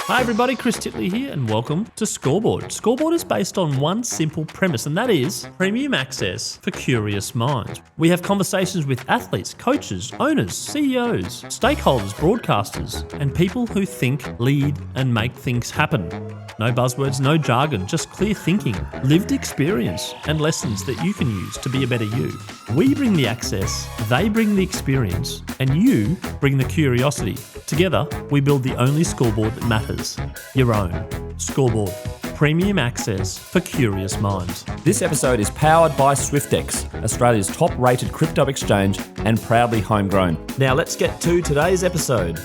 Hi everybody, Chris Titley here and welcome to Scoreboard. Scoreboard is based on one simple premise, and that is premium access for curious minds. We have conversations with athletes, coaches, owners, CEOs, stakeholders, broadcasters, and people who think, lead and make things happen. No buzzwords, no jargon, just clear thinking, lived experience and lessons that you can use to be a better you. We bring the access, they bring the experience, and you bring the curiosity. Together, we build the only scoreboard that matters, your own. Scoreboard, premium access for curious minds. This episode is powered by Swyftx, Australia's top-rated crypto exchange and proudly homegrown. Now let's get to today's episode.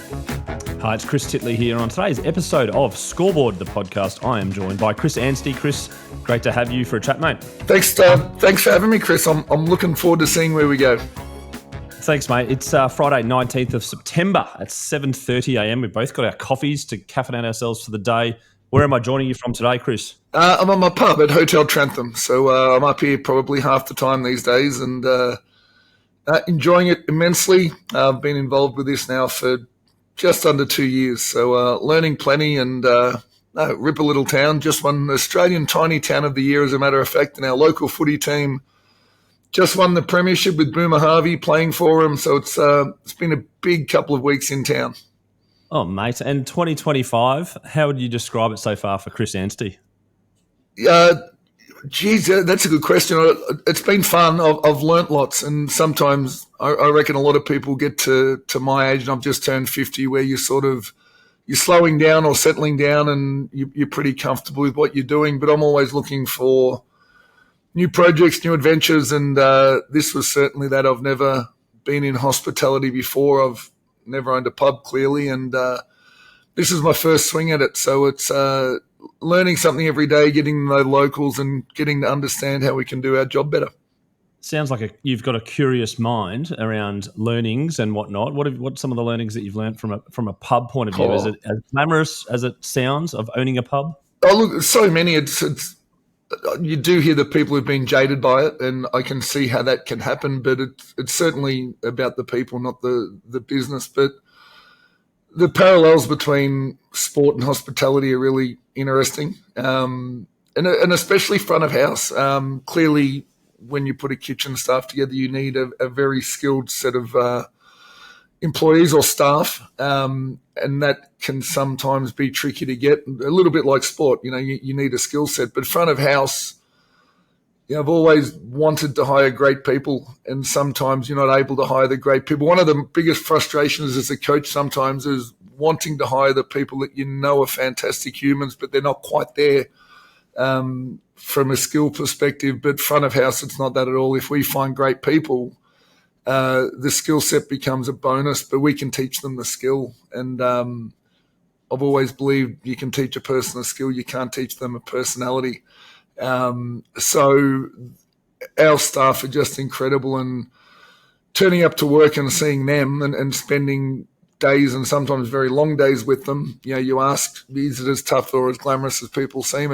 Hi, it's Chris Titley here. On today's episode of Scoreboard, the podcast, I am joined by Chris Anstey. Chris, great to have you for a chat, mate. Thanks for having me, Chris. I'm looking forward to seeing where we go. Thanks, mate. It's Friday, 19th of September at 7:30 a.m. We've both got our coffees to caffeinate ourselves for the day. Where am I joining you from today, Chris? I'm on my pub at Hotel Trentham. So I'm up here probably half the time these days and enjoying it immensely. I've been involved with this now for just under 2 years. So learning plenty and rip a little town. Just won the Australian Tiny Town of the Year, as a matter of fact, and our local footy team just won the premiership with Boomer Harvey playing for him. So it's been a big couple of weeks in town. Oh, mate. And 2025, how would you describe it so far for Chris Anstey? Geez, that's a good question. It's been fun. I've learnt lots, and sometimes I reckon a lot of people get to my age, and I've just turned 50, where you're slowing down or settling down, and you're pretty comfortable with what you're doing. But I'm always looking for new projects, new adventures, and this was certainly that. I've never been in hospitality before. I've never owned a pub, clearly, and this is my first swing at it. So it's learning something every day, getting to know locals and getting to understand how we can do our job better. Sounds like you've got a curious mind around learnings and whatnot. What's some of the learnings that you've learned from a pub point of view? Is it as glamorous as it sounds of owning a pub? Oh, look, so many. It's you do hear the people who've been jaded by it, and I can see how that can happen, but it's certainly about the people, not the business. But the parallels between sport and hospitality are really interesting, and especially front of house. Clearly, when you put a kitchen staff together, you need a very skilled set of employees or staff, and that can sometimes be tricky to get. A little bit like sport, you need a skill set. But front of house, I've always wanted to hire great people, and sometimes you're not able to hire the great people. One of the biggest frustrations as a coach sometimes is wanting to hire the people that are fantastic humans, but they're not quite there from a skill perspective. But front of house, it's not that at all. If we find great people, the skill set becomes a bonus, but we can teach them the skill. And I've always believed you can teach a person a skill, you can't teach them a personality. So our staff are just incredible, and turning up to work and seeing them and spending days and sometimes very long days with them, you ask, is it as tough or as glamorous as people seem?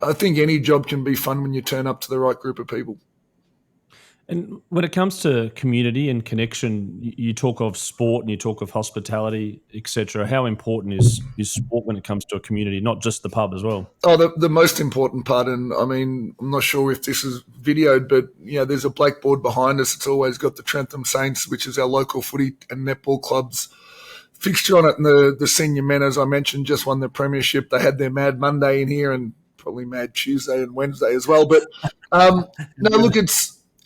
I think any job can be fun when you turn up to the right group of people. And when it comes to community and connection, you talk of sport and you talk of hospitality, etc. How important is sport when it comes to a community, not just the pub as well? Oh, the most important part, and I mean, I'm not sure if this is videoed, but there's a blackboard behind us. It's always got the Trentham Saints, which is our local footy and netball club's fixture on it. And the senior men, as I mentioned, just won the premiership. They had their Mad Monday in here and probably Mad Tuesday and Wednesday as well. But no, look,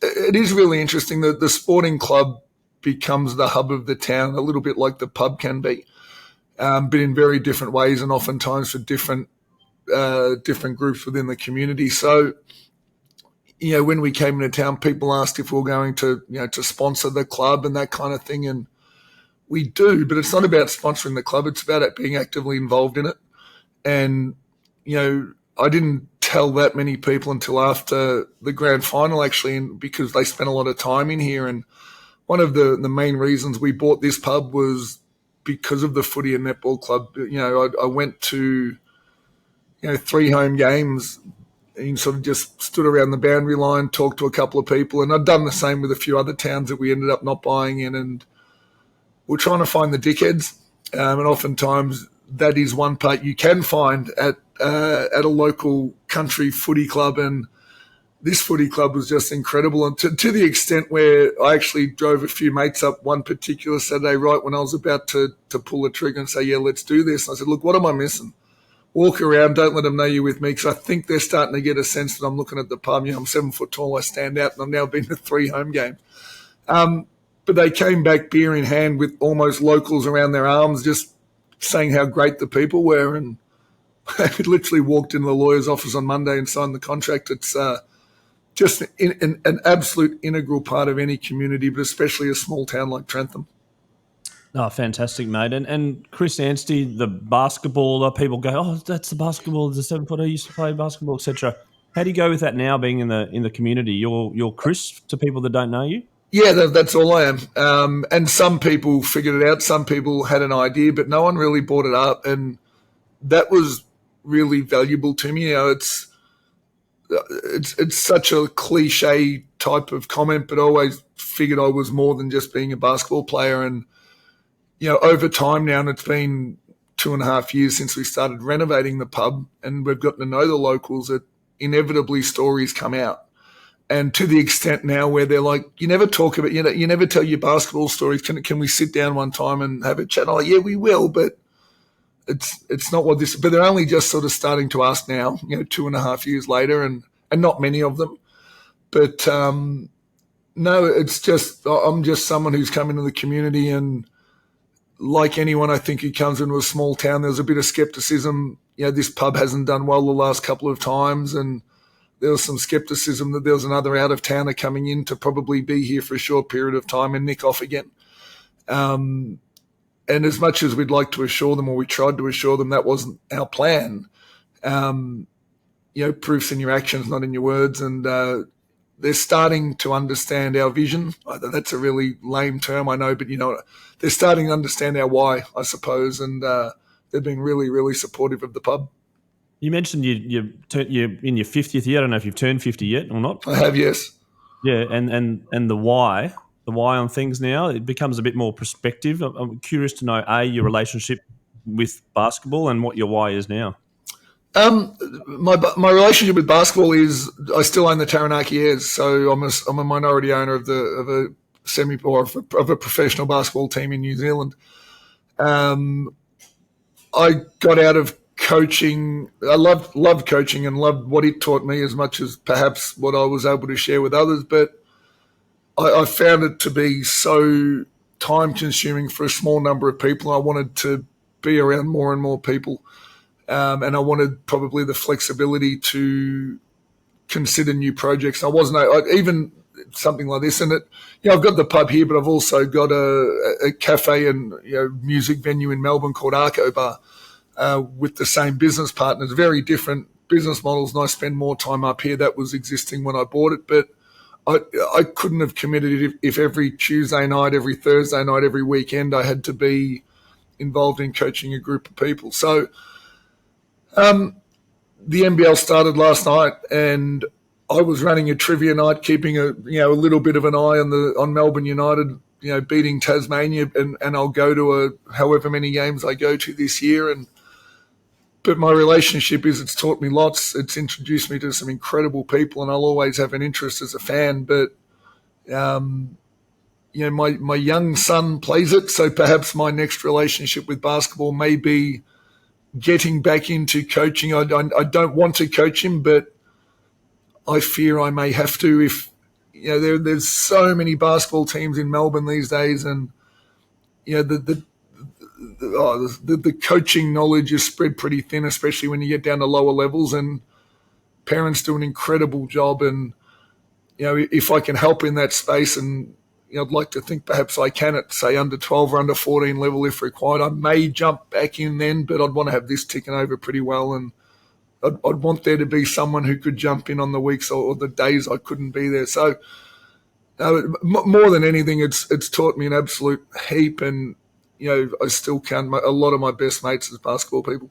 it is really interesting that the sporting club becomes the hub of the town, a little bit like the pub can be, but in very different ways and oftentimes for different groups within the community. So, when we came into town, people asked if we were going to sponsor the club and that kind of thing, and we do. But it's not about sponsoring the club; it's about being actively involved in it. And I didn't tell that many people until after the grand final, actually, and because they spent a lot of time in here. And one of the main reasons we bought this pub was because of the footy and netball club. I went to 3 home games and sort of just stood around the boundary line, talked to a couple of people, and I'd done the same with a few other towns that we ended up not buying in. And we're trying to find the dickheads, and oftentimes that is one part you can find at a local country footy club, and this footy club was just incredible, and to the extent where I actually drove a few mates up one particular Saturday right when I was about to pull the trigger and say, yeah, let's do this. And I said, look, what am I missing? Walk around, don't let them know you're with me, because I think they're starting to get a sense that I'm looking at the pub. I'm 7 foot tall, I stand out, and I've now been to 3 home games. But they came back beer in hand with almost locals around their arms, just saying how great the people were. And I literally walked into the lawyer's office on Monday and signed the contract. It's just an absolute integral part of any community, but especially a small town like Trentham. Oh, fantastic, mate. And Chris Anstey, the basketballer, people go, oh, that's the basketball, the 7-footer used to play basketball, etc. How do you go with that now, being in the community? You're Chris to people that don't know you? Yeah, that's all I am. And some people figured it out. Some people had an idea, but no one really brought it up. And that was really valuable to me. It's such a cliche type of comment, but I always figured I was more than just being a basketball player. And, over time now, and it's been 2.5 years since we started renovating the pub, and we've gotten to know the locals, that inevitably stories come out. And to the extent now where they're like, you never talk about, you never tell your basketball stories. Can we sit down one time and have a chat? I'm like, yeah, we will, but it's not what this. But they're only just sort of starting to ask now, 2.5 years later, and not many of them. But no, it's just I'm just someone who's come into the community, and like anyone, I think who comes into a small town, there's a bit of skepticism. This pub hasn't done well the last couple of times, and there was some skepticism that there was another out-of-towner coming in to probably be here for a short period of time and nick off again. And as much as we'd like to assure them, or we tried to assure them, that wasn't our plan. Proof's in your actions, not in your words. And they're starting to understand our vision. That's a really lame term, I know, but they're starting to understand our why, I suppose. And they've been really, really supportive of the pub. You mentioned you're in your 50th year. I don't know if you've turned 50 yet or not. I have, yes. Yeah, and the why on things now, it becomes a bit more perspective. I'm curious to know, your relationship with basketball and what your why is now. My relationship with basketball is I still own the Taranaki Airs, so I'm a minority owner of a professional basketball team in New Zealand. I got out of coaching. I loved coaching and loved what it taught me as much as perhaps what I was able to share with others. But I found it to be so time consuming for a small number of people. I wanted to be around more and more people. And I wanted probably the flexibility to consider new projects. I wasn't even something like this. And I've got the pub here, but I've also got a cafe and music venue in Melbourne called Arco Bar. With the same business partners, very different business models, and I spend more time up here. That was existing when I bought it, but I couldn't have committed it if every Tuesday night, every Thursday night, every weekend I had to be involved in coaching a group of people. So the NBL started last night, and I was running a trivia night, keeping a little bit of an eye on Melbourne United, beating Tasmania, and I'll go to however many games I go to this year. But my relationship it's taught me lots. It's introduced me to some incredible people, and I'll always have an interest as a fan. But, my young son plays it, so perhaps my next relationship with basketball may be getting back into coaching. I don't want to coach him, but I fear I may have to if, there's so many basketball teams in Melbourne these days, and, the coaching knowledge is spread pretty thin, especially when you get down to lower levels, and parents do an incredible job. And, if I can help in that space, and I'd like to think perhaps I can at, say, under 12 or under 14 level if required, I may jump back in then, but I'd want to have this ticking over pretty well. And I'd want there to be someone who could jump in on the weeks or the days I couldn't be there. So more than anything, it's taught me an absolute heap, and I still count a lot of my best mates as basketball people.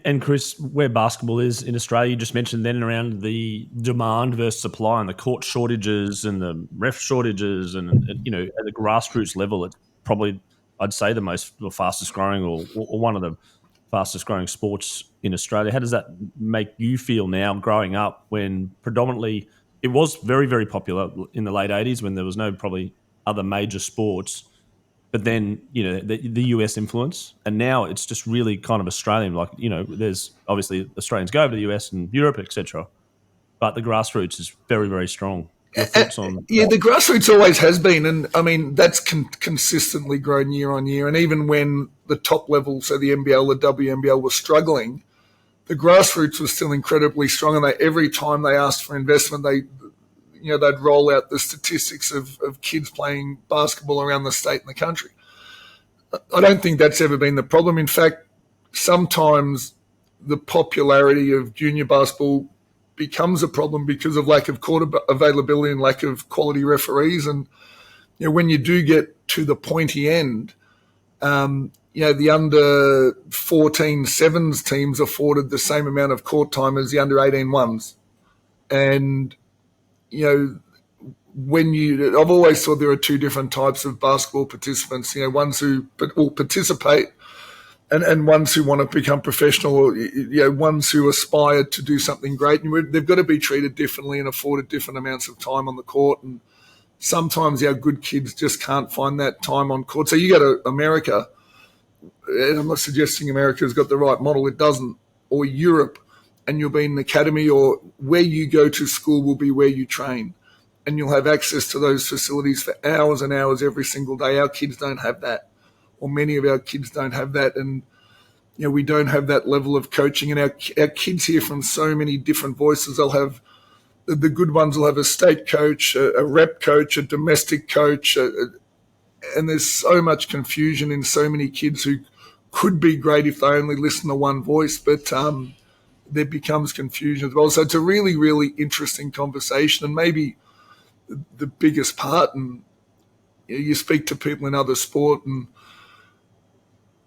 And Chris, where basketball is in Australia, you just mentioned then around the demand versus supply and the court shortages and the ref shortages, and at the grassroots level, it's probably I'd say the fastest growing or one of the fastest growing sports in Australia. How does that make you feel now growing up when predominantly it was very, very popular in the late 80s when there was no probably other major sports, but then, the US influence, and now it's just really kind of Australian. Like, there's obviously Australians go over to the US and Europe, etc., but the grassroots is very, very strong. Your thoughts on Yeah, the grassroots always has been, and I mean that's consistently grown year on year. And even when the top level, so the NBL, the WNBL, was struggling, the grassroots was still incredibly strong. And every time they asked for investment, they'd roll out the statistics of kids playing basketball around the state and the country. I don't think that's ever been the problem. In fact, sometimes the popularity of junior basketball becomes a problem because of lack of court availability and lack of quality referees. And when you do get to the pointy end, the under 14 sevens teams afforded the same amount of court time as the under 18 ones. And I've always thought there are two different types of basketball participants. Ones who will participate and ones who want to become professional, or ones who aspire to do something great. And they've got to be treated differently and afforded different amounts of time on the court. And sometimes our good kids just can't find that time on court. So you go to America, and I'm not suggesting America's got the right model, it doesn't, or Europe, and you'll be in an academy, or where you go to school will be where you train. And you'll have access to those facilities for hours and hours every single day. Our kids don't have that, or many of our kids don't have that. And, we don't have that level of coaching. And our kids hear from so many different voices. They'll have, the good ones will have a state coach, a rep coach, a domestic coach. And there's so much confusion in so many kids who could be great if they only listen to one voice. But there becomes confusion as well. So it's a really, really interesting conversation. And maybe the biggest part, and you speak to people in other sport, and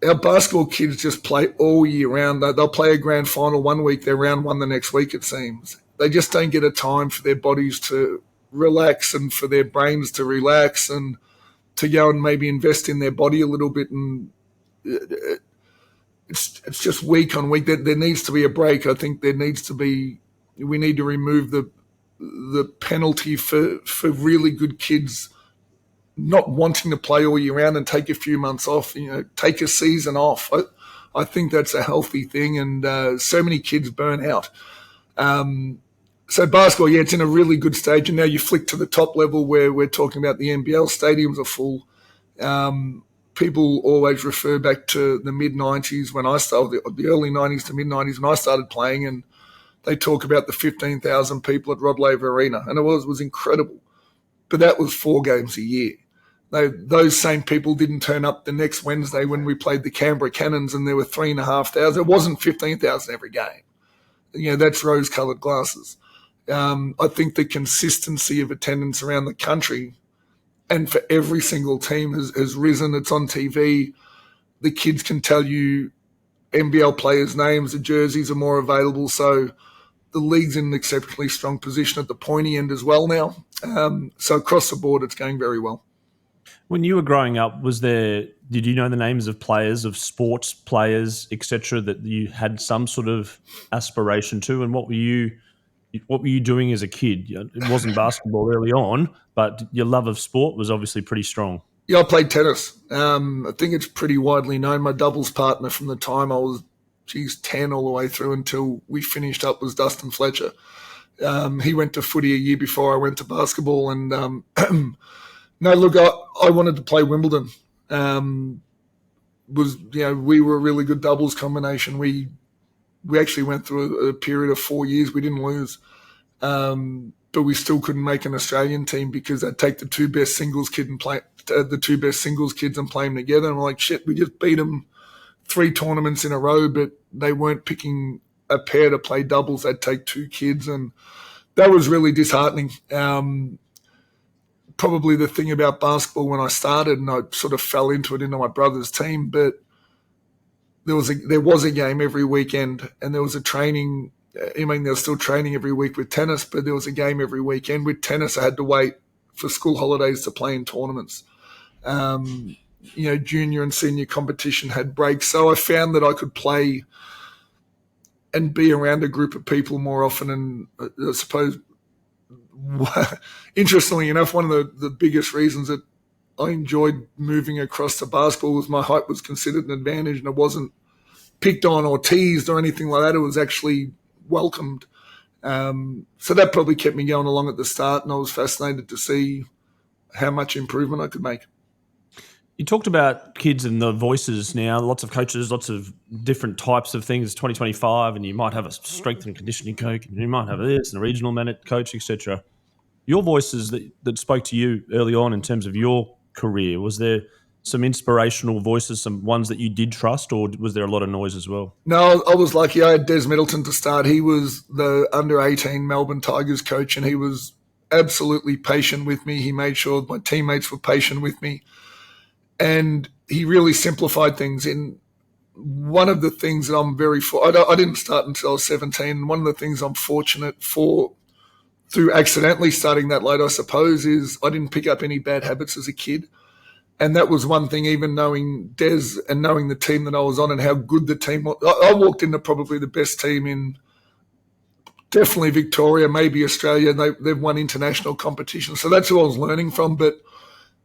our basketball kids just play all year round. They'll play a grand final one week, they're round one the next week, it seems. They just don't get a time for their bodies to relax and for their brains to relax and to go and maybe invest in their body a little bit. And it's just week on week. There needs to be a break. I think we need to remove the penalty for really good kids not wanting to play all year round and take a few months off, take a season off. I think that's a healthy thing, and so many kids burn out. So basketball, it's in a really good stage, and now you flick to the top level where we're talking about the NBL stadiums are full. People always refer back to the mid-90s when I started, the early 90s to mid-90s when I started playing, and they talk about the 15,000 people at Rod Laver Arena, and it was incredible. But that was 4 games a year. Those same people didn't turn up the next Wednesday when we played the Canberra Cannons and there were 3,500. It wasn't 15,000 every game. That's rose-coloured glasses. I think the consistency of attendance around the country and for every single team has risen. It's on TV. The kids can tell you NBL players' names. The jerseys are more available. So the league's in an exceptionally strong position at the pointy end as well now. So across the board, it's going very well. When you were growing up, did you know the names of players, of sports players, etc., that you had some sort of aspiration to? And what were you doing as a kid? It wasn't basketball early on, but your love of sport was obviously pretty strong. Yeah, I played tennis. I think it's pretty widely known. My doubles partner from the time I was, 10 all the way through until we finished up was Dustin Fletcher. He went to footy a year before I went to basketball. And no, look, I wanted to play Wimbledon. We were a really good doubles combination. We actually went through a period of 4 years. We didn't lose. But we still couldn't make an Australian team because they'd take the two best singles kids and play them together. And we're like, shit, we just beat them 3 tournaments in a row, but they weren't picking a pair to play doubles. They'd take 2 kids, and that was really disheartening. Probably the thing about basketball when I started, and I sort of fell into my brother's team, but there was a game every weekend, and there was a training. I mean, there was still training every week with tennis, but there was a game every weekend. With tennis, I had to wait for school holidays to play in tournaments. junior and senior competition had breaks. So I found that I could play and be around a group of people more often. And I suppose, interestingly enough, one of the biggest reasons that I enjoyed moving across to basketball was my height was considered an advantage, and it wasn't picked on or teased or anything like that. It was actually welcomed. So that probably kept me going along at the start, and I was fascinated to see how much improvement I could make. You talked about kids and the voices now, lots of coaches, lots of different types of things, 2025, and you might have a strength and conditioning coach, and you might have this, and a regional coach, etc. Your voices that spoke to you early on in terms of your career, was there some inspirational voices, some ones that you did trust, or was there a lot of noise as well? No, I was lucky. I had Des Middleton to start. He was the under-18 Melbourne Tigers coach, and he was absolutely patient with me. He made sure my teammates were patient with me. And he really simplified things. In one of the things that I'm I didn't start until I was 17. One of the things I'm fortunate for through accidentally starting that late, I suppose, is I didn't pick up any bad habits as a kid. And that was one thing, even knowing Des and knowing the team that I was on and how good the team was. I walked into probably the best team in definitely Victoria, maybe Australia. They've won international competitions. So that's who I was learning from. But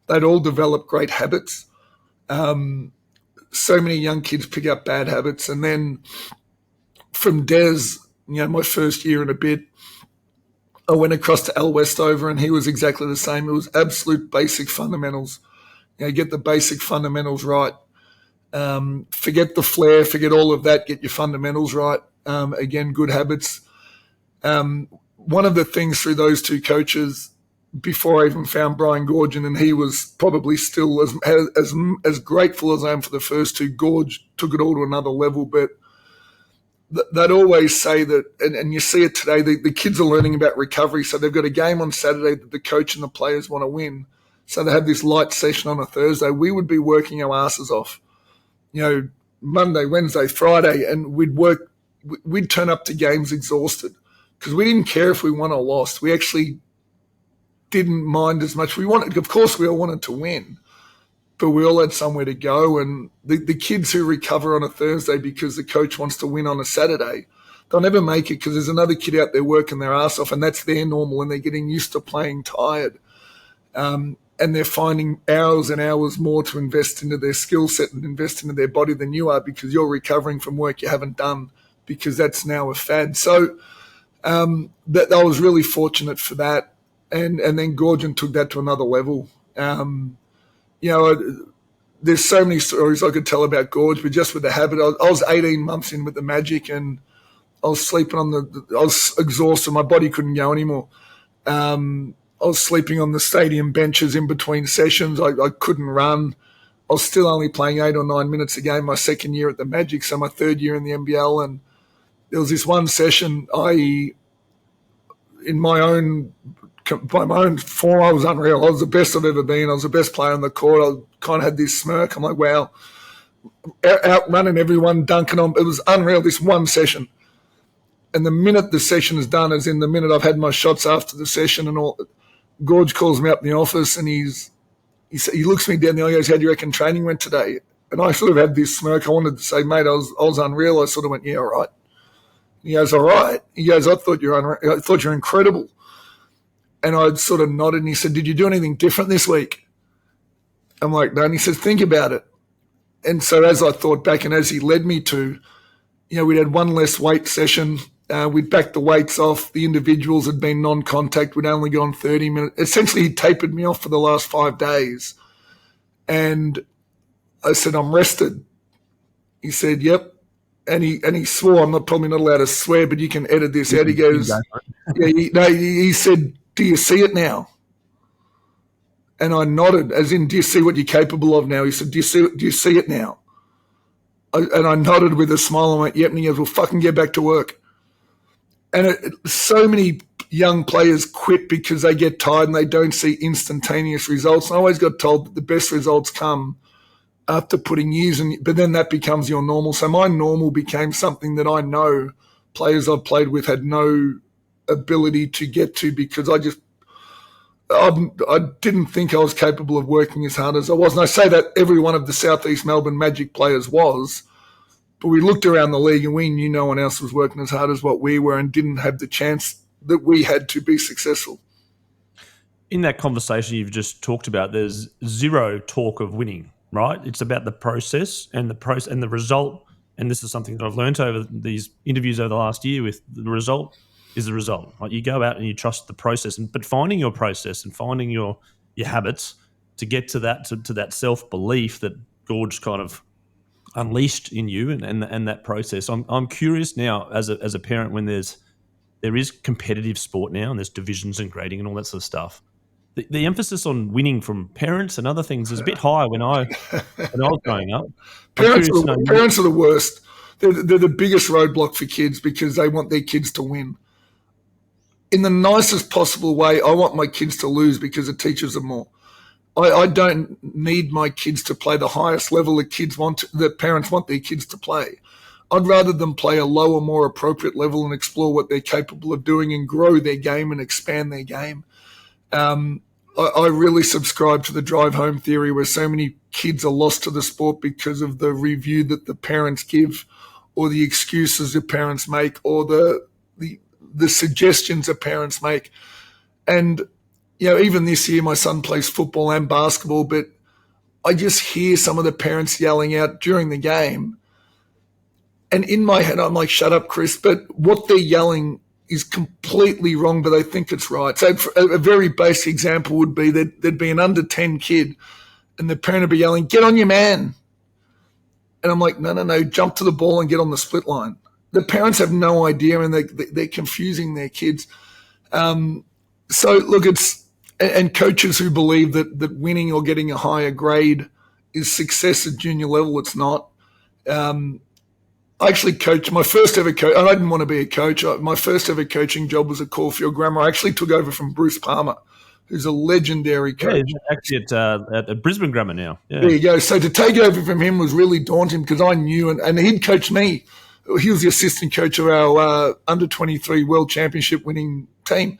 they'd all develop great habits. So many young kids pick up bad habits. And then from Des, my first year and a bit, I went across to Al Westover, and he was exactly the same. It was absolute basic fundamentals. Get the basic fundamentals right. Forget the flair, forget all of that, get your fundamentals right. Again, good habits. One of the things through those two coaches, before I even found Brian Gorgian, and he was probably still as grateful as I am for the first two. Gorge took it all to another level, but they'd always say that, and you see it today, the kids are learning about recovery. So they've got a game on Saturday that the coach and the players want to win. So they have this light session on a Thursday. We would be working our asses off, Monday, Wednesday, Friday, and we'd turn up to games exhausted because we didn't care if we won or lost. We actually didn't mind as much. Of course, we all wanted to win, but we all had somewhere to go. And the kids who recover on a Thursday because the coach wants to win on a Saturday, they'll never make it because there's another kid out there working their ass off, and that's their normal, and they're getting used to playing tired. And they're finding hours and hours more to invest into their skill set and invest into their body than you are because you're recovering from work you haven't done because that's now a fad. So that I was really fortunate for that. And then Gorgian took that to another level. There's so many stories I could tell about Gorge, but just with the habit, I was 18 months in with the Magic, and I was sleeping I was exhausted. My body couldn't go anymore. I was sleeping on the stadium benches in between sessions. I couldn't run. I was still only playing 8 or 9 minutes a game my second year at the Magic, so my third year in the NBL. And there was this one session by my own form, I was unreal. I was the best I've ever been. I was the best player on the court. I kind of had this smirk. I'm like, wow, outrunning everyone, dunking on. It was unreal, this one session. And the minute the session is done, as in the minute I've had my shots after the session and all, Gorge calls me up in the office, and he looks me down the eye and goes, "How do you reckon training went today?" And I sort of had this smirk. I wanted to say, "Mate, I was unreal." I sort of went, "Yeah, all right." He goes, "All right." He goes, I thought you're incredible." And I sort of nodded, and he said, "Did you do anything different this week?" I'm like, "No." And he said, "Think about it." And so as I thought back, and as he led me to, we'd had one less weight session. We'd backed the weights off. The individuals had been non-contact. We'd only gone 30 minutes. Essentially, he tapered me off for the last 5 days. And I said, "I'm rested." He said, "Yep." And he swore. I'm probably not allowed to swear, but you can edit this out. He goes, he said, "Do you see it now?" And I nodded, as in, "Do you see what you're capable of now?" He said, "Do you see it now?" And I nodded with a smile and went, "Yep." And he goes, "Well, fucking get back to work." And so many young players quit because they get tired and they don't see instantaneous results. And I always got told that the best results come after putting years in, but then that becomes your normal. So my normal became something that I know players I've played with had no ability to get to because I didn't think I was capable of working as hard as I was. And I say that every one of the Southeast Melbourne Magic players was. But we looked around the league and we knew no one else was working as hard as what we were and didn't have the chance that we had to be successful. In that conversation you've just talked about, there's zero talk of winning, right? It's about the process and the result. And this is something that I've learned over these interviews over the last year. With the result is the result. Like, you go out and you trust the process, but finding your process and finding your habits to get to that self belief that Gorge kind of unleashed in you and that process. I'm curious now as a parent, when there is competitive sport now and there's divisions and grading and all that sort of stuff. The emphasis on winning from parents and other things is a bit high when I was growing up. Parents are the worst. They're the biggest roadblock for kids because they want their kids to win. In the nicest possible way, I want my kids to lose because it teaches them more. I don't need my kids to play the highest level that parents want their kids to play. I'd rather them play a lower, more appropriate level and explore what they're capable of doing and grow their game and expand their game. I really subscribe to the drive home theory, where so many kids are lost to the sport because of the review that the parents give, or the excuses the parents make, or the suggestions that parents make. And, even this year my son plays football and basketball, but I just hear some of the parents yelling out during the game. And in my head, I'm like, shut up, Chris. But what they're yelling is completely wrong, but they think it's right. So a very basic example would be that there'd be an under 10 kid and the parent would be yelling, get on your man. And I'm like, no, jump to the ball and get on the split line. The parents have no idea, and they're confusing their kids. So look, and coaches who believe that winning or getting a higher grade is success at junior level. It's not. I actually coached my first ever coach. I didn't want to be a coach. My first ever coaching job was at Caulfield Grammar. I actually took over from Bruce Palmer, who's a legendary coach. Yeah, he's actually at Brisbane Grammar now. Yeah. There you go. So to take over from him was really daunting because I knew, and he'd coached me. He was the assistant coach of our under-23 World Championship winning team.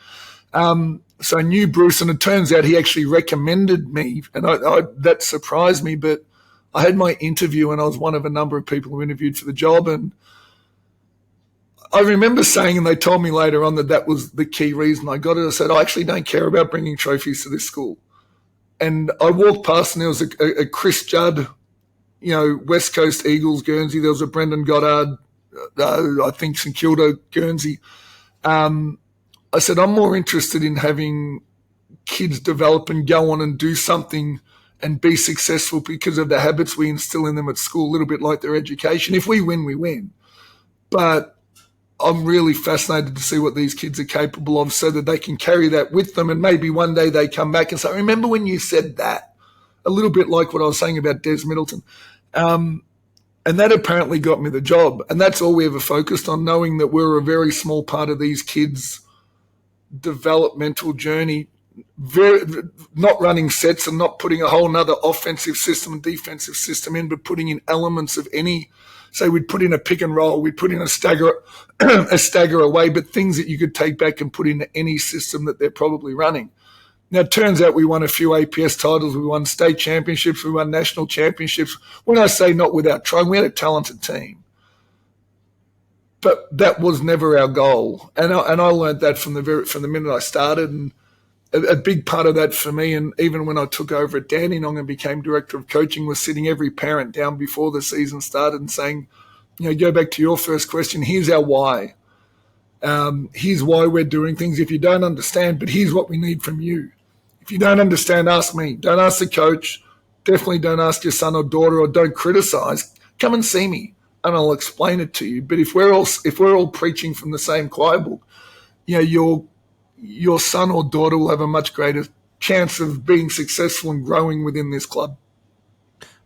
So I knew Bruce, and it turns out he actually recommended me, and that surprised me, but I had my interview and I was one of a number of people who interviewed for the job. And I remember saying, and they told me later on that was the key reason I got it. I said, I actually don't care about bringing trophies to this school. And I walked past and there was a Chris Judd, West Coast Eagles, Guernsey. There was a Brendan Goddard, I think St Kilda, Guernsey. I said, I'm more interested in having kids develop and go on and do something and be successful because of the habits we instill in them at school, a little bit like their education. If we win, we win. But I'm really fascinated to see what these kids are capable of so that they can carry that with them, and maybe one day they come back and say, remember when you said that? A little bit like what I was saying about Des Middleton. And that apparently got me the job. And that's all we ever focused on, knowing that we're a very small part of these kids' developmental journey, not running sets and not putting a whole nother offensive system and defensive system in, but putting in elements of any. Say we'd put in a pick and roll, we'd put in a stagger away, but things that you could take back and put into any system that they're probably running. Now, it turns out we won a few APS titles. We won state championships. We won national championships. When I say not without trying, we had a talented team. But that was never our goal. And I learned that from the minute I started. And a big part of that for me, and even when I took over at Dandenong and became director of coaching, was sitting every parent down before the season started and saying, go back to your first question, here's our why. Here's why we're doing things. If you don't understand, but here's what we need from you. If you don't understand, ask me. Don't ask the coach. Definitely don't ask your son or daughter, or don't criticize. Come and see me and I'll explain it to you. But if we're all preaching from the same choir book, your son or daughter will have a much greater chance of being successful and growing within this club.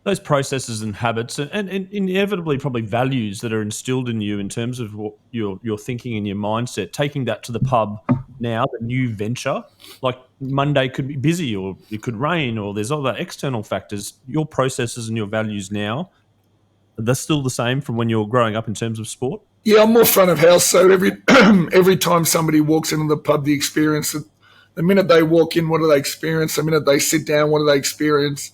Those processes and habits and inevitably probably values that are instilled in you in terms of what your thinking and your mindset, taking that to the pub now, the new venture, like Monday could be busy or it could rain or there's other external factors. Your processes and your values now, they're still the same from when you were growing up in terms of sport? Yeah, I'm more front of house. So every time somebody walks into the pub, the experience The minute they walk in, what do they experience? The minute they sit down, what do they experience?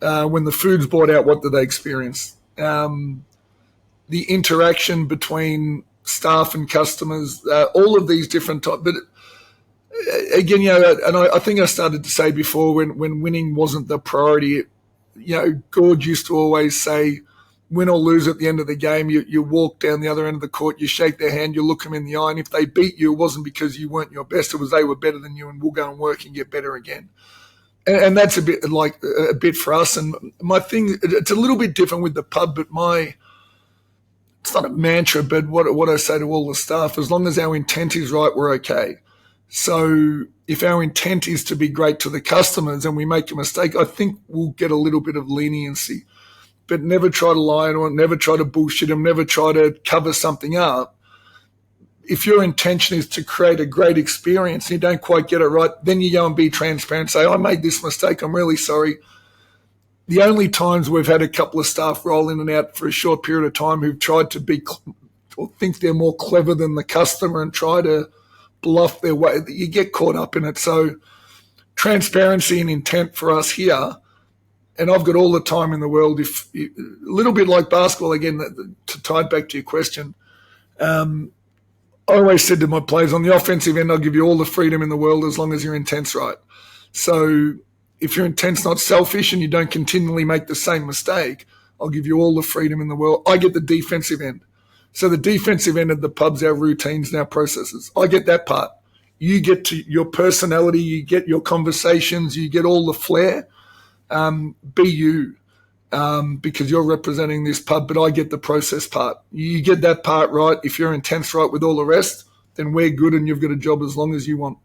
When the food's brought out, what do they experience? The interaction between staff and customers, all of these different types. But again, and I think I started to say before, when winning wasn't the priority, Gord used to always say, win or lose at the end of the game, you walk down the other end of the court, you shake their hand, you look them in the eye, and if they beat you, it wasn't because you weren't your best, it was they were better than you, and we'll go and work and get better again. And that's a bit like a bit for us. And my thing, it's a little bit different with the pub, but it's not a mantra, but what I say to all the staff, as long as our intent is right, we're okay. So if our intent is to be great to the customers and we make a mistake, I think we'll get a little bit of leniency. But never try to lie to them, never try to bullshit them, never try to cover something up. If your intention is to create a great experience and you don't quite get it right, then you go and be transparent. Say, I made this mistake. I'm really sorry. The only times we've had a couple of staff roll in and out for a short period of time who've tried to be or think they're more clever than the customer and try to bluff their way, you get caught up in it. So transparency and intent for us here, and I've got all the time in the world. If a little bit like basketball, again, to tie it back to your question, I always said to my players, on the offensive end, I'll give you all the freedom in the world as long as your intent's right. So if your intent's not selfish and you don't continually make the same mistake, I'll give you all the freedom in the world. I get the defensive end. So the defensive end of the pub's our routines and our processes. I get that part. You get to your personality, you get your conversations, you get all the flair. Be you, because you're representing this pub, but I get the process part. You get that part right. If your intent's right with all the rest, then we're good and you've got a job as long as you want.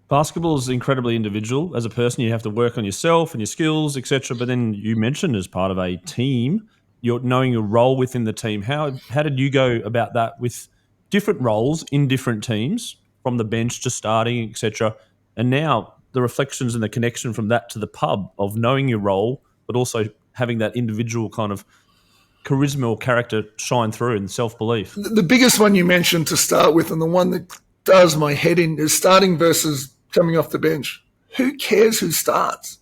Basketball is incredibly individual. As a person, you have to work on yourself and your skills, etc. But then you mentioned as part of a team, you're knowing your role within the team. How did you go about that with different roles in different teams, from the bench to starting, etc. And now the reflections and the connection from that to the pub of knowing your role, but also having that individual kind of charisma or character shine through and self-belief. The biggest one you mentioned to start with, and the one that does my head in, is starting versus coming off the bench. Who cares who starts?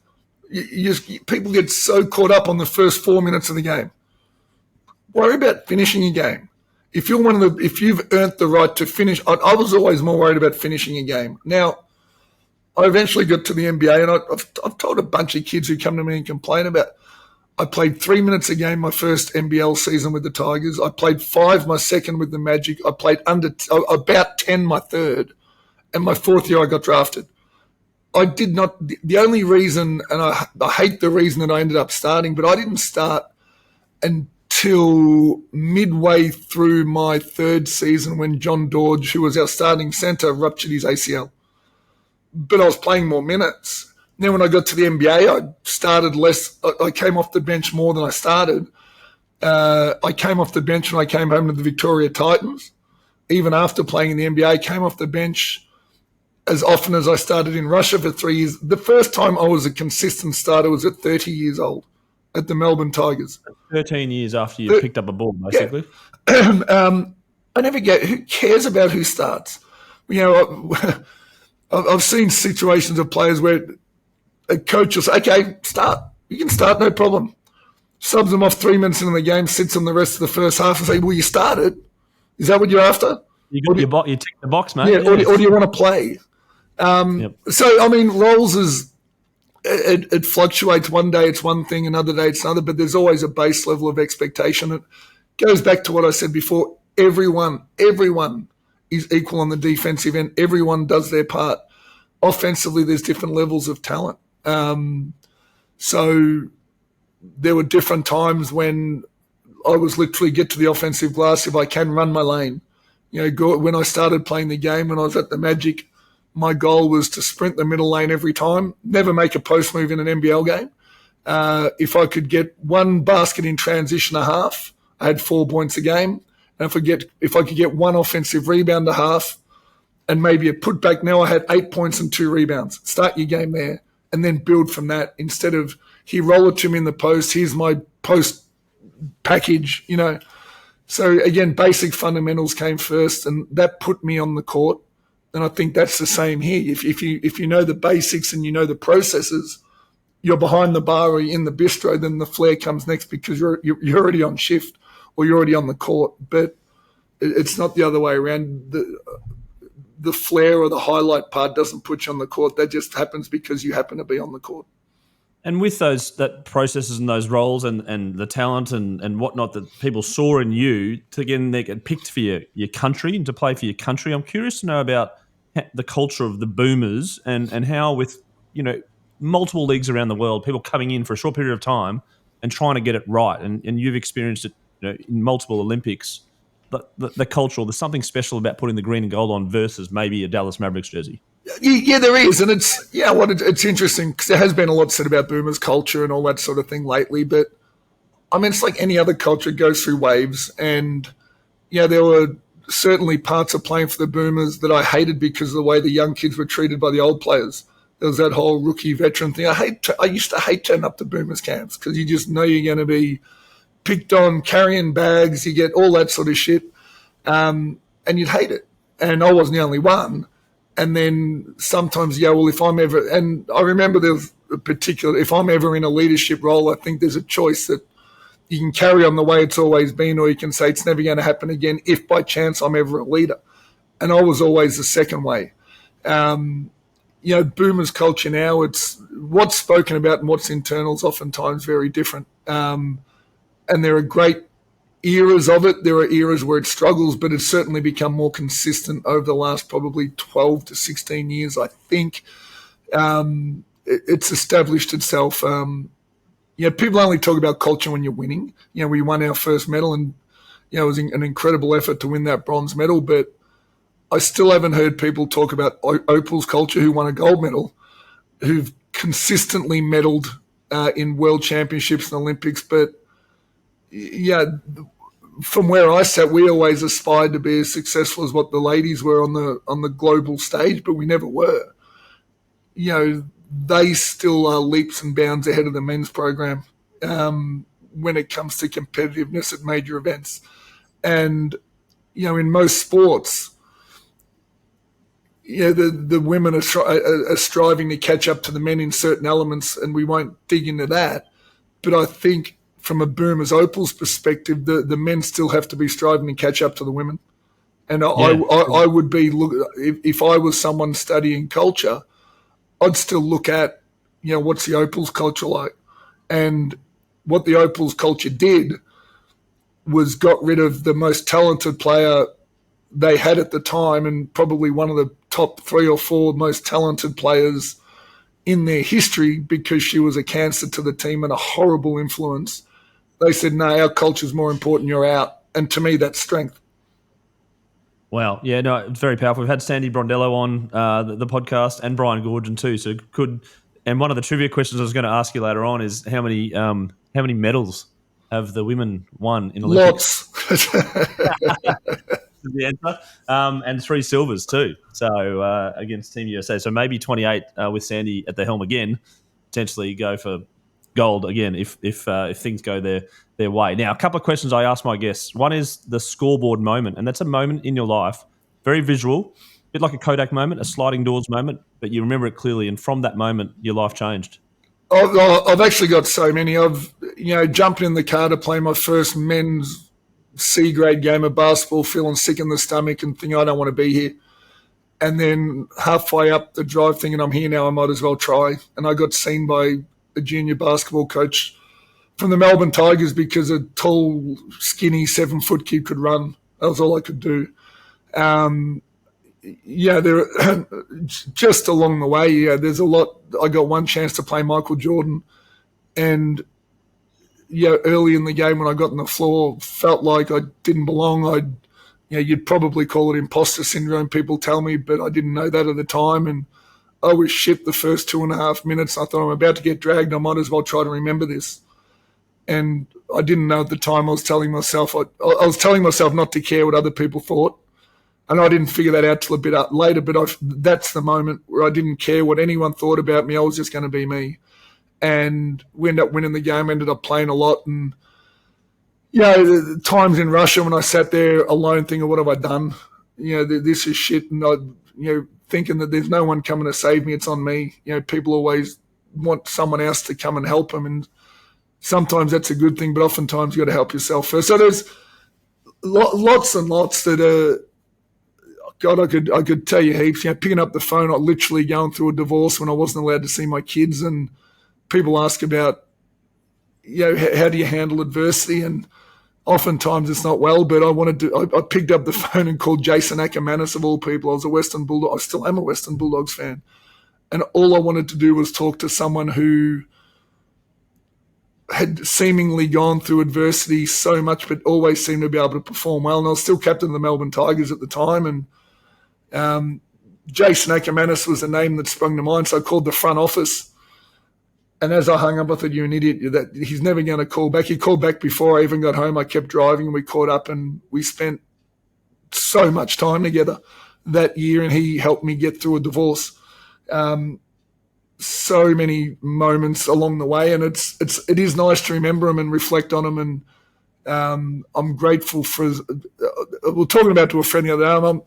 People get so caught up on the first 4 minutes of the game. Worry about finishing a game. If you've earned the right to finish, I was always more worried about finishing a game. Now, I eventually got to the NBA, and I've told a bunch of kids who come to me and complain about, I played 3 minutes a game my first NBL season with the Tigers. I played 5 my second with the Magic. I played about 10 my third. And my fourth year I got drafted. I did not – the only reason, and I hate the reason that I ended up starting, but I didn't start until midway through my third season when John Dodge, who was our starting centre, ruptured his ACL. But I was playing more minutes. Then when I got to the NBA, I started less. I came off the bench more than I started. I came off the bench when I came home to the Victoria Titans. Even after playing in the NBA, I came off the bench as often as I started in Russia for 3 years. The first time I was a consistent starter was at 30 years old at the Melbourne Tigers. 13 years after you picked up a ball, basically. Yeah. I never get – who cares about who starts? I've seen situations of players where a coach will say, okay, start. You can start, no problem. Subs them off 3 minutes into the game, sits on the rest of the first half and say, well, you started. Is that what you're after? You tick the box, mate. Yeah, or do you want to play? Yep. So, I mean, roles is it fluctuates. One day it's one thing, another day it's another, but there's always a base level of expectation. It goes back to what I said before. Everyone is equal on the defensive end. Everyone does their part. Offensively, there's different levels of talent. So there were different times when I was literally get to the offensive glass if I can run my lane. When I started playing the game, when I was at the Magic, my goal was to sprint the middle lane every time, never make a post move in an NBL game. If I could get one basket in transition a half, I had 4 points a game. And if I could get one offensive rebound a half and maybe a putback, now I had 8 points and 2 rebounds. Start your game there and then build from that instead of roll it to me in the post, here's my post package, So, again, basic fundamentals came first, and that put me on the court. And I think that's the same here. If you know the basics and you know the processes, you're behind the bar or you're in the bistro, then the flair comes next because you're already on shift or you're already on the court. But it's not the other way around. The flair or the highlight part doesn't put you on the court. That just happens because you happen to be on the court. And with that processes and those roles and the talent and whatnot that people saw in you, to again they get picked for your country and to play for your country, I'm curious to know about the culture of the Boomers and how with, you know, multiple leagues around the world, people coming in for a short period of time and trying to get it right. And you've experienced it, you know, in multiple Olympics. But the cultural, there's something special about putting the green and gold on versus maybe a Dallas Mavericks jersey. Yeah, there is, and it's interesting because there has been a lot said about Boomers culture and all that sort of thing lately. But I mean, it's like any other culture; it goes through waves. And there were certainly parts of playing for the Boomers that I hated because of the way the young kids were treated by the old players. There was that whole rookie veteran thing. I used to hate turning up to Boomers camps because you just know you're going to be picked on, carrying bags, you get all that sort of shit, and you'd hate it. And I wasn't the only one. And then sometimes, if I'm ever, and I remember there was a particular, if I'm ever in a leadership role, I think there's a choice that you can carry on the way it's always been, or you can say it's never going to happen again if by chance I'm ever a leader. And I was always the second way. Boomers culture now, it's what's spoken about and what's internal is oftentimes very different. And there are great eras of it. There are eras where it struggles, but it's certainly become more consistent over the last probably 12 to 16 years, I think. It's established itself. People only talk about culture when you're winning. We won our first medal and, it was an incredible effort to win that bronze medal, but I still haven't heard people talk about Opal's culture who won a gold medal, who've consistently medalled in world championships and Olympics. But from where I sat, we always aspired to be as successful as what the ladies were on the global stage, but we never were. They still are leaps and bounds ahead of the men's program when it comes to competitiveness at major events. And, in most sports, the women are striving to catch up to the men in certain elements, and we won't dig into that. But I think from a Boomers Opals perspective, the men still have to be striving to catch up to the women. And I would be, if I was someone studying culture, I'd still look at, what's the Opals culture like? And what the Opals culture did was got rid of the most talented player they had at the time, and probably one of the top 3 or 4 most talented players in their history, because she was a cancer to the team and a horrible influence. They said, no, our culture's more important, you're out. And to me, that's strength. Wow. Yeah, no, it's very powerful. We've had Sandy Brondello on the podcast and Brian Gordon too. So and one of the trivia questions I was going to ask you later on is how many medals have the women won in Olympics? Lots. The answer. And 3 silvers too. So against Team USA. So maybe 28 with Sandy at the helm again, potentially go for gold again if things go their way. Now, a couple of questions I ask my guests. One is the scoreboard moment, and that's a moment in your life, very visual, a bit like a Kodak moment, a sliding doors moment, but you remember it clearly, and from that moment, your life changed. I've actually got so many. I've jumping in the car to play my first men's C-grade game of basketball, feeling sick in the stomach and thinking I don't want to be here. And then halfway up the drive thinking I'm here now, I might as well try. And I got seen by a junior basketball coach from the Melbourne Tigers because a tall, skinny 7-foot kid could run. That was all I could do. There just along the way, there's a lot. I got one chance to play Michael Jordan, and early in the game when I got on the floor, felt like I didn't belong. You'd probably call it imposter syndrome, people tell me, but I didn't know that at the time, and I was shit the first 2.5 minutes. I thought, I'm about to get dragged. I might as well try to remember this. And I didn't know at the time. I was telling myself not to care what other people thought. And I didn't figure that out till a bit later, but that's the moment where I didn't care what anyone thought about me. I was just going to be me. And we ended up winning the game, ended up playing a lot. And, the times in Russia when I sat there alone thinking, what have I done? This is shit. And thinking that there's no one coming to save me, it's on me. People always want someone else to come and help them, and sometimes that's a good thing, but oftentimes you got to help yourself first. So there's lots and lots that are, God, I could tell you heaps. Picking up the phone, I literally going through a divorce when I wasn't allowed to see my kids, and people ask about, how do you handle adversity? And oftentimes it's not well, but I picked up the phone and called Jason Ackermanis, of all people. I was a Western Bulldog. I still am a Western Bulldogs fan. And all I wanted to do was talk to someone who had seemingly gone through adversity so much, but always seemed to be able to perform well. And I was still captain of the Melbourne Tigers at the time. And Jason Ackermanis was the name that sprung to mind. So I called the front office. And as I hung up, I thought, you're an idiot. That he's never going to call back. He called back before I even got home. I kept driving and we caught up and we spent so much time together that year, and he helped me get through a divorce. So many moments along the way, and it is nice to remember them and reflect on them. And I'm grateful for. We were talking about to a friend the other day.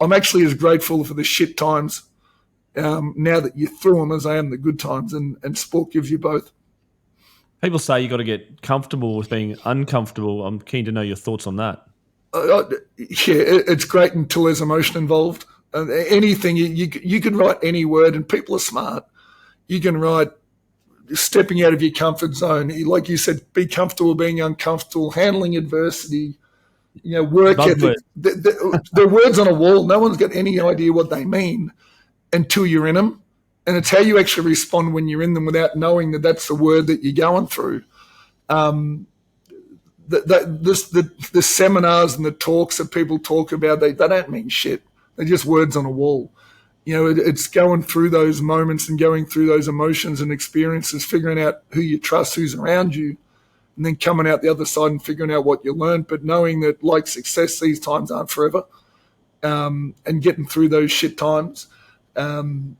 I'm actually as grateful for the shit times now that you're through them as I am the good times, and sport gives you both. People say you got to get comfortable with being uncomfortable. I'm keen to know your thoughts on that. It's great until there's emotion involved. Anything you can write any word, and people are smart. You can write stepping out of your comfort zone, like you said, be comfortable being uncomfortable, handling adversity, work ethic. They're words on a wall. No one's got any idea what they mean until you're in them, and it's how you actually respond when you're in them without knowing that that's the word that you're going through. The seminars and the talks that people talk about, they don't mean shit. They're just words on a wall. It's going through those moments and going through those emotions and experiences, figuring out who you trust, who's around you, and then coming out the other side and figuring out what you learned, but knowing that, like success, these times aren't forever, and getting through those shit times. So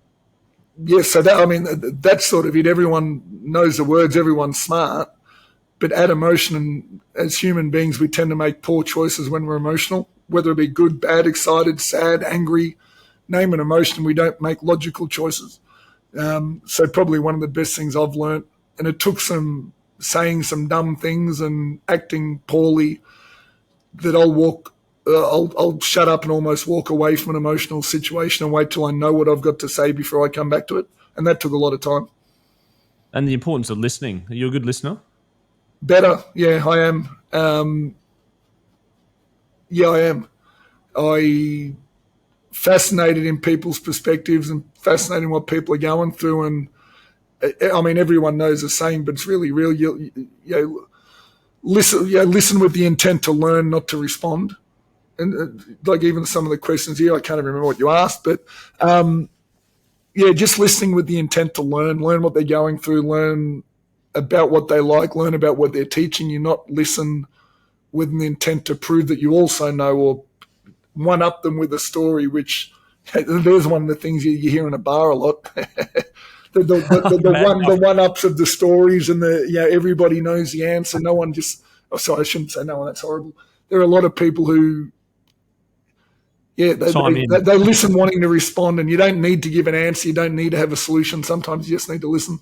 that's sort of it. Everyone knows the words, everyone's smart, but add emotion, and as human beings, we tend to make poor choices when we're emotional, whether it be good, bad, excited, sad, angry, name an emotion. We don't make logical choices. So probably one of the best things I've learned, and it took some saying some dumb things and acting poorly, that I'll shut up and almost walk away from an emotional situation and wait till I know what I've got to say before I come back to it. And that took a lot of time. And the importance of listening. Are you a good listener? Better. Yeah, I am. I am. I fascinated in people's perspectives and fascinated in what people are going through. And everyone knows the saying, but it's really real. Listen with the intent to learn, not to respond. And like even some of the questions here, I can't even remember what you asked, but just listening with the intent to learn what they're going through, learn about what they like, learn about what they're teaching you, not listen with an intent to prove that you also know or one-up them with a story, which there's one of the things you hear in a bar a lot. the one-ups of the stories, and everybody knows the answer. No one just – sorry, I shouldn't say no one. That's horrible. There are a lot of people who they listen wanting to respond, and you don't need to give an answer. You don't need to have a solution. Sometimes you just need to listen.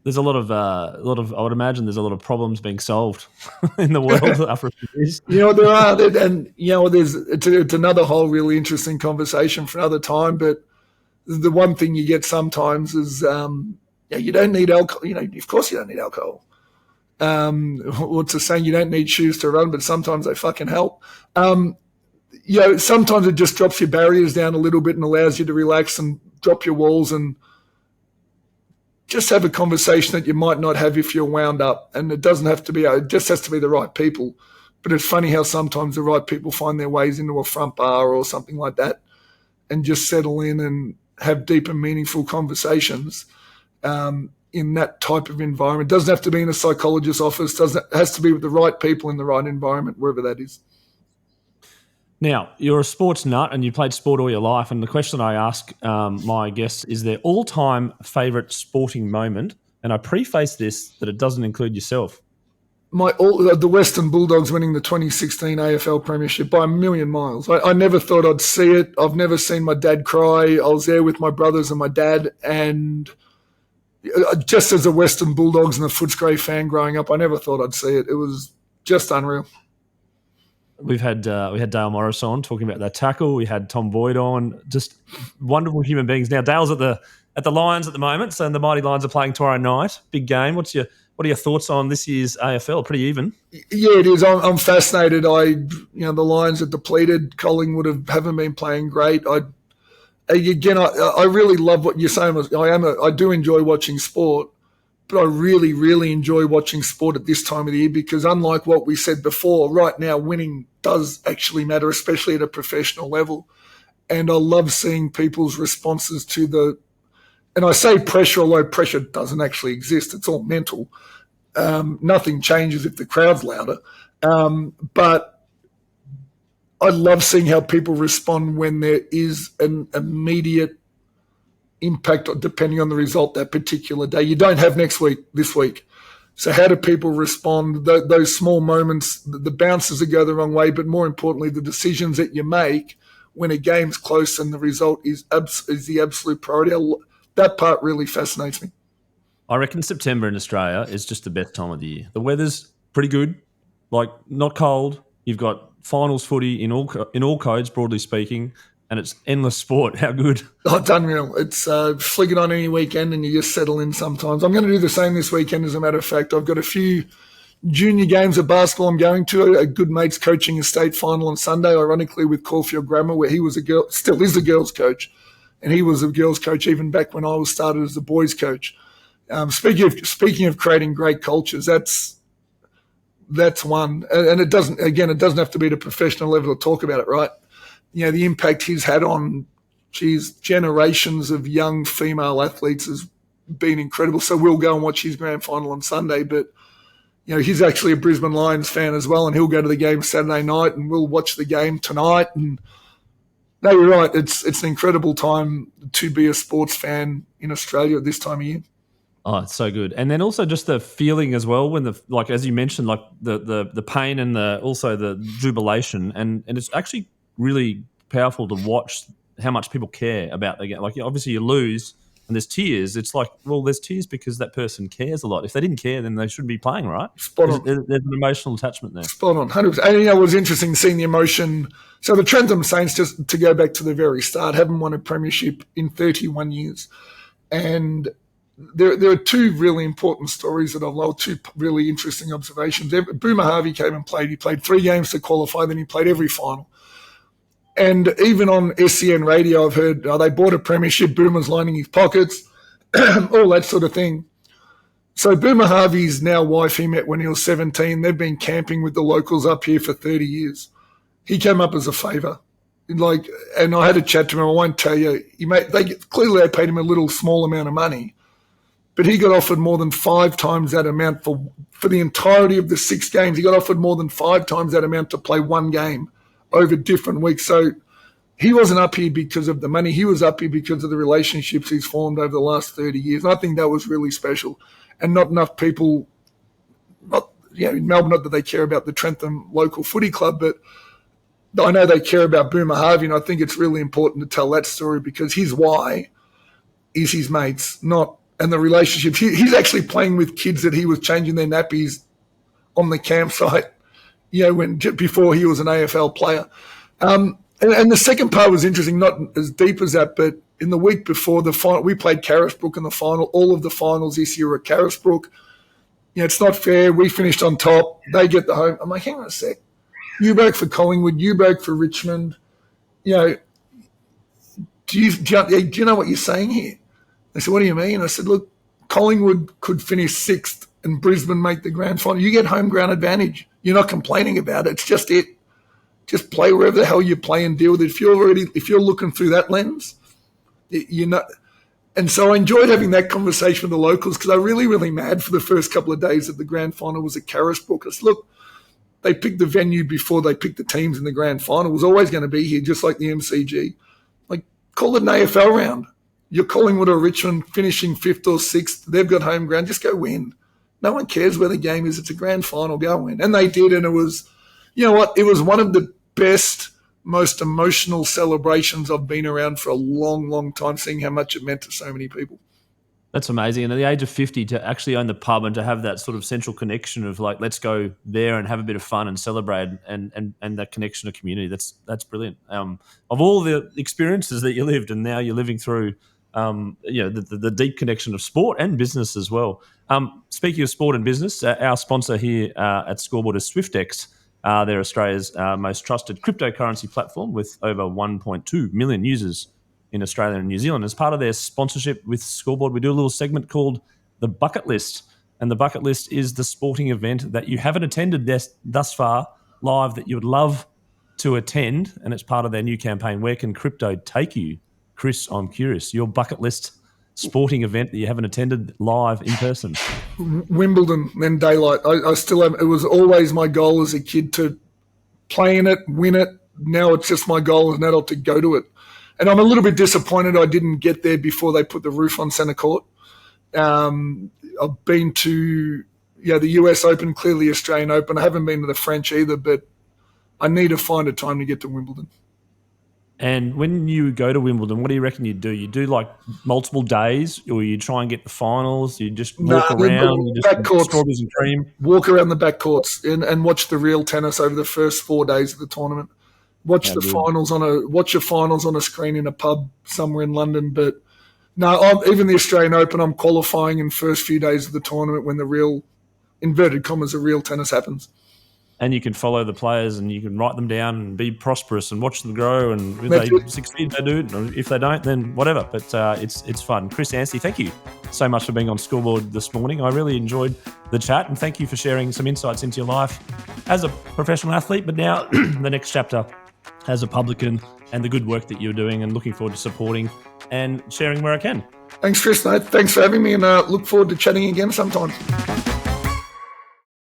There's a lot of I would imagine there's a lot of problems being solved in the world after a few years. There are, and it's another whole really interesting conversation for another time. But the one thing you get sometimes is you don't need alcohol. Of course you don't need alcohol. What's the saying? You don't need shoes to run, but sometimes they fucking help. Sometimes it just drops your barriers down a little bit and allows you to relax and drop your walls and just have a conversation that you might not have if you're wound up. And it doesn't have to be, it just has to be the right people. But it's funny how sometimes the right people find their ways into a front bar or something like that and just settle in and have deep and meaningful conversations in that type of environment. It doesn't have to be in a psychologist's office. It has to be with the right people in the right environment, wherever that is. Now, you're a sports nut and you played sport all your life. And the question I ask my guests is their all-time favourite sporting moment. And I preface this that it doesn't include yourself. the Western Bulldogs winning the 2016 AFL Premiership by a million miles. I never thought I'd see it. I've never seen my dad cry. I was there with my brothers and my dad, and just as a Western Bulldogs and a Footscray fan growing up, I never thought I'd see it. It was just unreal. We had Dale Morris on talking about that tackle. We had Tom Boyd on. Just wonderful human beings. Now Dale's at the Lions at the moment, so the Mighty Lions are playing tomorrow night. Big game. What are your thoughts on this year's AFL? Pretty even. Yeah, it is. I'm fascinated. The Lions are depleted. Collingwood haven't been playing great. I really love what you're saying. I do enjoy watching sport, but I really, really enjoy watching sport at this time of the year because unlike what we said before, right now winning does actually matter, especially at a professional level. And I love seeing people's responses to and I say pressure, although pressure doesn't actually exist. It's all mental. Nothing changes if the crowd's louder. But I love seeing how people respond when there is an immediate impact depending on the result that particular day. You don't have this week. So how do people respond? Those small moments, the bounces that go the wrong way, but more importantly, the decisions that you make when a game's close and the result is the absolute priority. That part really fascinates me. I reckon September in Australia is just the best time of the year. The weather's pretty good, like not cold. You've got finals footy in all codes, broadly speaking, and it's endless sport. How good? Oh, it's unreal. It's flick it on any weekend and you just settle in sometimes. I'm going to do the same this weekend, as a matter of fact. I've got a few junior games of basketball I'm going to. A good mate's coaching a state final on Sunday, ironically, with Caulfield Grammar, where he was still is a girls' coach, and he was a girls' coach even back when I was started as a boys' coach. Speaking of creating great cultures, that's one, and it doesn't have to be at a professional level to talk about it, right? The impact he's had on, generations of young female athletes has been incredible. So we'll go and watch his grand final on Sunday, but he's actually a Brisbane Lions fan as well, and he'll go to the game Saturday night, and we'll watch the game tonight. And no, you're right. It's an incredible time to be a sports fan in Australia at this time of year. Oh, it's so good. And then also just the feeling as well when as you mentioned, like the pain and also the jubilation, and it's actually really powerful to watch how much people care about the game. Like obviously you lose and there's tears. It's like, well, there's tears because that person cares a lot. If they didn't care, then they shouldn't be playing, right? Spot on. There's an emotional attachment there. Spot on, 100%. And it was interesting seeing the emotion. So the Trentham Saints, just to go back to the very start, haven't won a premiership in 31 years. And there are two really important stories that I've loved, two really interesting observations. Boomer Harvey came and played. He played 3 games to qualify, then he played every final. And even on SCN radio, I've heard they bought a premiership, Boomer's lining his pockets, all that sort of thing. So Boomer Harvey's now wife he met when he was 17. They've been camping with the locals up here for 30 years. He came up as a favour. And I had a chat to him. I won't tell you. Clearly they paid him a small amount of money. But he got offered more than 5 times that amount for the entirety of the 6 games. He got offered more than 5 times that amount to play one game over different weeks. So he wasn't up here because of the money. He was up here because of the relationships he's formed over the last 30 years. And I think that was really special. And not enough people, in Melbourne, not that they care about the Trentham local footy club, but I know they care about Boomer Harvey, and I think it's really important to tell that story because his why is his mates, and the relationships. He's actually playing with kids that he was changing their nappies on the campsite, before he was an AFL player. And the second part was interesting, not as deep as that, but in the week before the final, we played Carisbrook in the final. All of the finals this year are at Carisbrook. It's not fair. We finished on top. They get the home. I'm like, hang on a sec. You broke for Collingwood. You broke for Richmond. Do you know what you're saying here? They said, what do you mean? I said, look, Collingwood could finish 6th and Brisbane make the grand final. You get home ground advantage. You're not complaining about it. It's just it. Just play wherever the hell you play and deal with it. If you're looking through that lens, And so I enjoyed having that conversation with the locals because I really, really mad for the first couple of days that the grand final was at Carisbrook. I said, look, they picked the venue before they picked the teams in the grand final. It was always going to be here, just like the MCG. Call it an AFL round. You're Collingwood or Richmond finishing 5th or 6th. They've got home ground. Just go win. No one cares where the game is. It's a grand final. Go and win. And they did, and it was, you know what? It was one of the best, most emotional celebrations I've been around for a long, long time, seeing how much it meant to so many people. That's amazing. And at the age of 50, to actually own the pub and to have that sort of central connection of like, let's go there and have a bit of fun and celebrate, and that connection to community, that's brilliant. Of all the experiences that you lived, and now you're living through, the deep connection of sport and business as well. Speaking of sport and business, our sponsor here at Scoreboard is Swyftx. They're Australia's most trusted cryptocurrency platform with over 1.2 million users in Australia and New Zealand. As part of their sponsorship with Scoreboard, we do a little segment called The Bucket List. And the bucket list is the sporting event that you haven't attended thus far live that you would love to attend. And it's part of their new campaign, Where Can Crypto Take You? Chris, I'm curious, your bucket list sporting event that you haven't attended live in person. Wimbledon, then daylight. I still have. It was always my goal as a kid to play in it, win it. Now it's just my goal as an adult to go to it. And I'm a little bit disappointed I didn't get there before they put the roof on centre court. I've been to the US Open, clearly Australian Open. I haven't been to the French either, but I need to find a time to get to Wimbledon. And when you go to Wimbledon, what do you reckon you do? You do like multiple days, or you try and get the finals? You just walk around, you just strawberries and cream? Walk around the back courts and watch the real tennis over the first 4 days of the tournament. Watch your finals on a screen in a pub somewhere in London. But no, even the Australian Open, I'm qualifying in first few days of the tournament when the real, inverted commas, the real tennis happens. And you can follow the players and you can write them down and be prosperous and watch them grow. And if they succeed, they do it. And if they don't, then whatever. But it's fun. Chris Anstey, thank you so much for being on Scoreboard this morning. I really enjoyed the chat, and thank you for sharing some insights into your life as a professional athlete, but now the next chapter as a publican, and the good work that you're doing, and looking forward to supporting and sharing where I can. Thanks, Chris. Thanks for having me, and look forward to chatting again sometime.